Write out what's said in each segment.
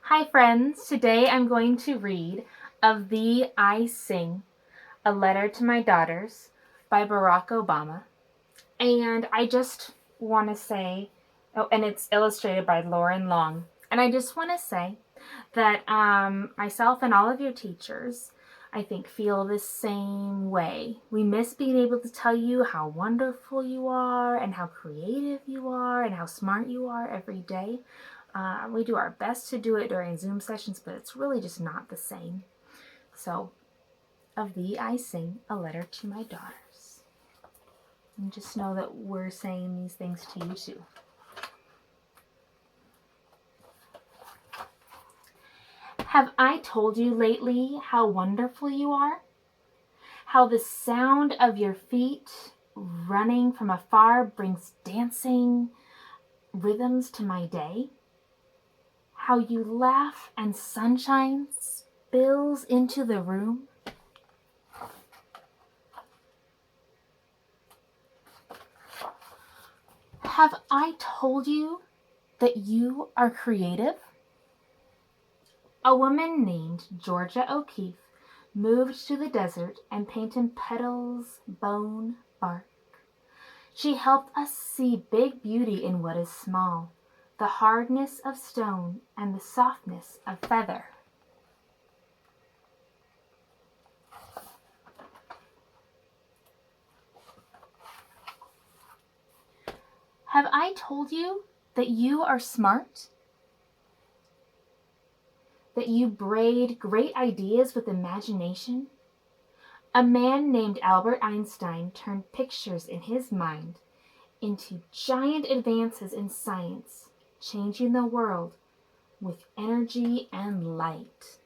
Hi friends, today I'm going to read Of Thee I Sing, A Letter to My Daughters by Barack Obama. And I just want to say, and it's illustrated by Lauren Long. And I just want to say that myself and all of your teachers, I think, feel the same way. We miss being able to tell you how wonderful you are and how creative you are and how smart you are every day. We do our best to do it during Zoom sessions, but it's really just not the same. So, of thee I sing a letter to my daughters. And just know that we're saying these things to you too. Have I told you lately how wonderful you are? How the sound of your feet running from afar brings dancing rhythms to my day? How you laugh and sunshine spills into the room? Have I told you that you are creative? A woman named Georgia O'Keeffe moved to the desert and painted petals, bone, bark. She helped us see big beauty in what is small, the hardness of stone and the softness of feather. Have I told you that you are smart? That you braid great ideas with imagination? A man named Albert Einstein turned pictures in his mind into giant advances in science, changing the world with energy and light.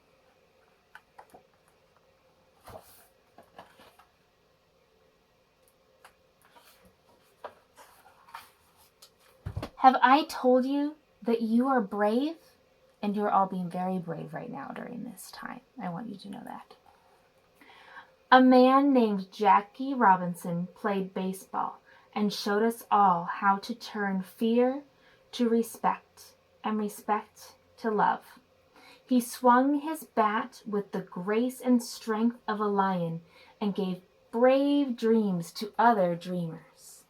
Have I told you that you are brave? And you're all being very brave right now during this time. I want you to know that. A man named Jackie Robinson played baseball and showed us all how to turn fear to respect and respect to love. He swung his bat with the grace and strength of a lion and gave brave dreams to other dreamers.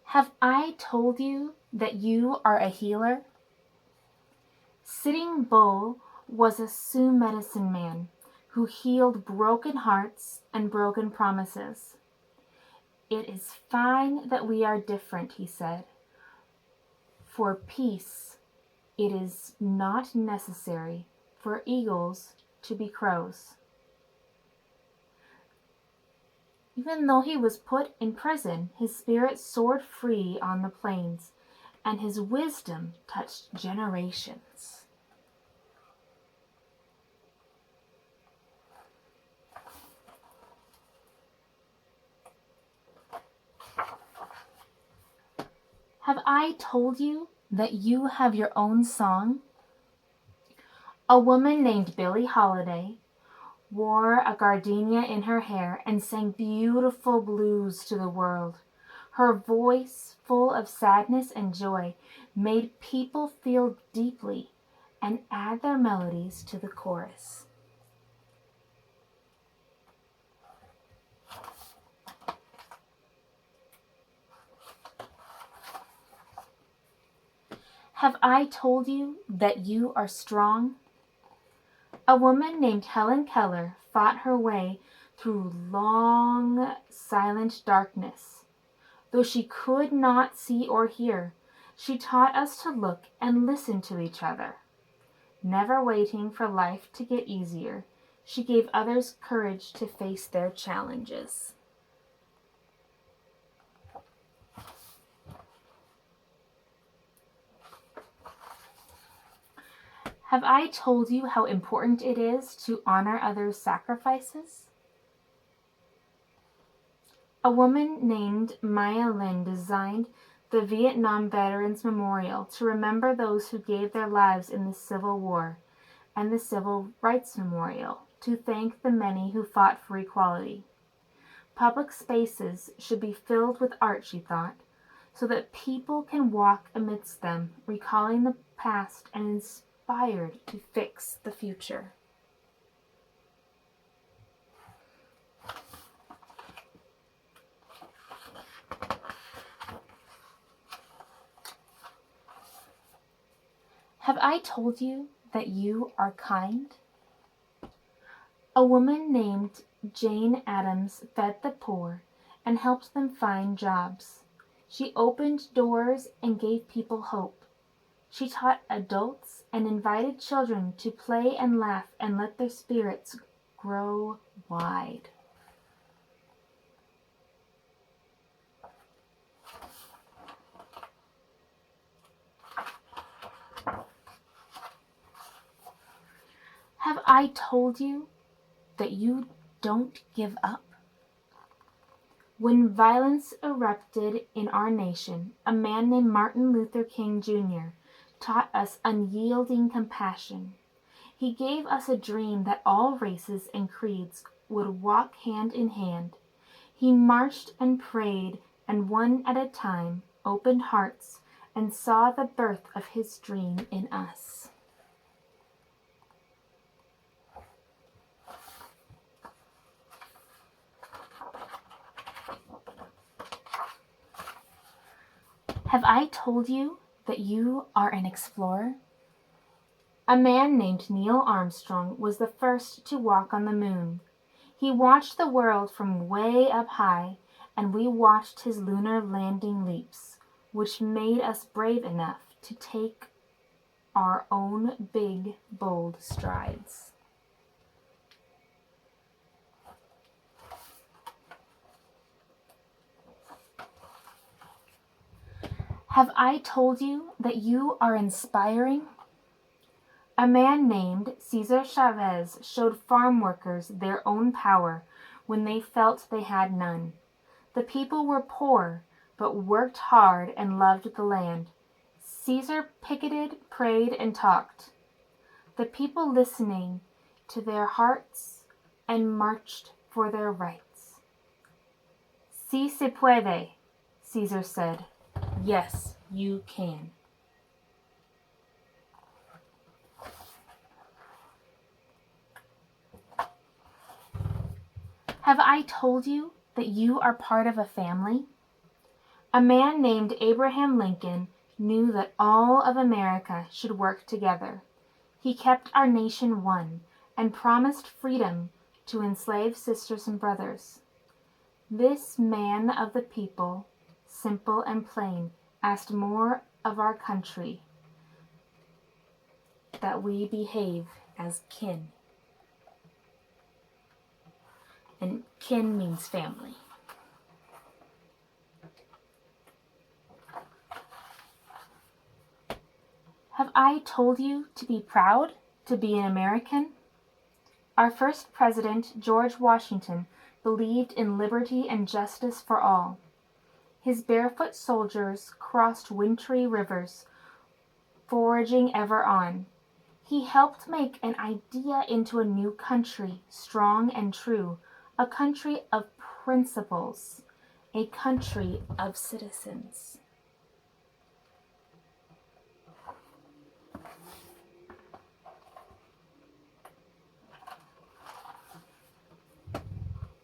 Have I told you that you are a healer? Sitting Bull was a Sioux medicine man who healed broken hearts and broken promises. It is fine that we are different, he said. For peace, it is not necessary for eagles to be crows. Even though he was put in prison, his spirit soared free on the plains, and his wisdom touched generations. Have I told you that you have your own song? A woman named Billie Holiday wore a gardenia in her hair and sang beautiful blues to the world. Her voice, full of sadness and joy, made people feel deeply and add their melodies to the chorus. Have I told you that you are strong? A woman named Helen Keller fought her way through long, silent darkness. Though she could not see or hear, she taught us to look and listen to each other. Never waiting for life to get easier, she gave others courage to face their challenges. Have I told you how important it is to honor others' sacrifices? A woman named Maya Lin designed the Vietnam Veterans Memorial to remember those who gave their lives in the Civil War, and the Civil Rights Memorial to thank the many who fought for equality. Public spaces should be filled with art, she thought, so that people can walk amidst them, recalling the past and inspired to fix the future. Have I told you that you are kind? A woman named Jane Addams fed the poor and helped them find jobs. She opened doors and gave people hope. She taught adults and invited children to play and laugh and let their spirits grow wide. Have I told you that you don't give up? When violence erupted in our nation, a man named Martin Luther King Jr. taught us unyielding compassion. He gave us a dream that all races and creeds would walk hand in hand. He marched and prayed, and one at a time opened hearts and saw the birth of his dream in us. Have I told you that you are an explorer? A man named Neil Armstrong was the first to walk on the moon. He watched the world from way up high, and we watched his lunar landing leaps, which made us brave enough to take our own big, bold strides. Have I told you that you are inspiring? A man named Cesar Chavez showed farm workers their own power when they felt they had none. The people were poor, but worked hard and loved the land. Cesar picketed, prayed, and talked. The people listening to their hearts and marched for their rights. Si se puede, Cesar said. Yes, you can. Have I told you that you are part of a family? A man named Abraham Lincoln knew that all of America should work together. He kept our nation one and promised freedom to enslaved sisters and brothers. This man of the people, simple and plain, asked more of our country, that we behave as kin. And kin means family. Have I told you to be proud to be an American? Our first president, George Washington, believed in liberty and justice for all. His barefoot soldiers crossed wintry rivers, foraging ever on. He helped make an idea into a new country, strong and true, a country of principles, a country of citizens.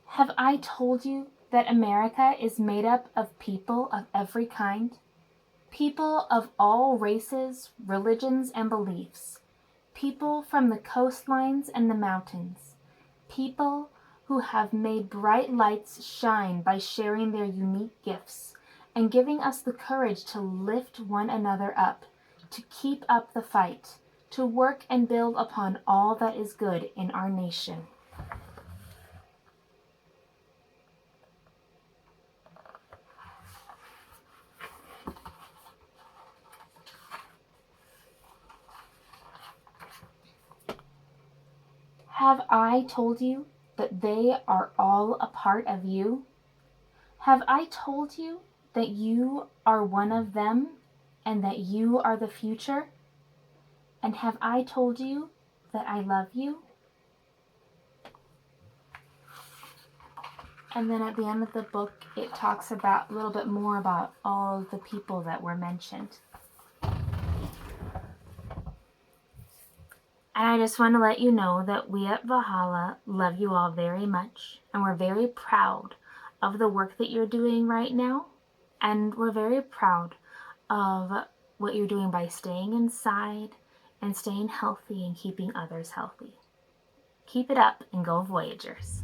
Have I told you that America is made up of people of every kind? People of all races, religions, and beliefs. People from the coastlines and the mountains. People who have made bright lights shine by sharing their unique gifts and giving us the courage to lift one another up, to keep up the fight, to work and build upon all that is good in our nation. Have I told you that they are all a part of you? Have I told you that you are one of them and that you are the future? And have I told you that I love you? And then at the end of the book, it talks about a little bit more about all of the people that were mentioned. And I just want to let you know that we at Valhalla love you all very much, and we're very proud of the work that you're doing right now. And we're very proud of what you're doing by staying inside and staying healthy and keeping others healthy. Keep it up and go Voyagers.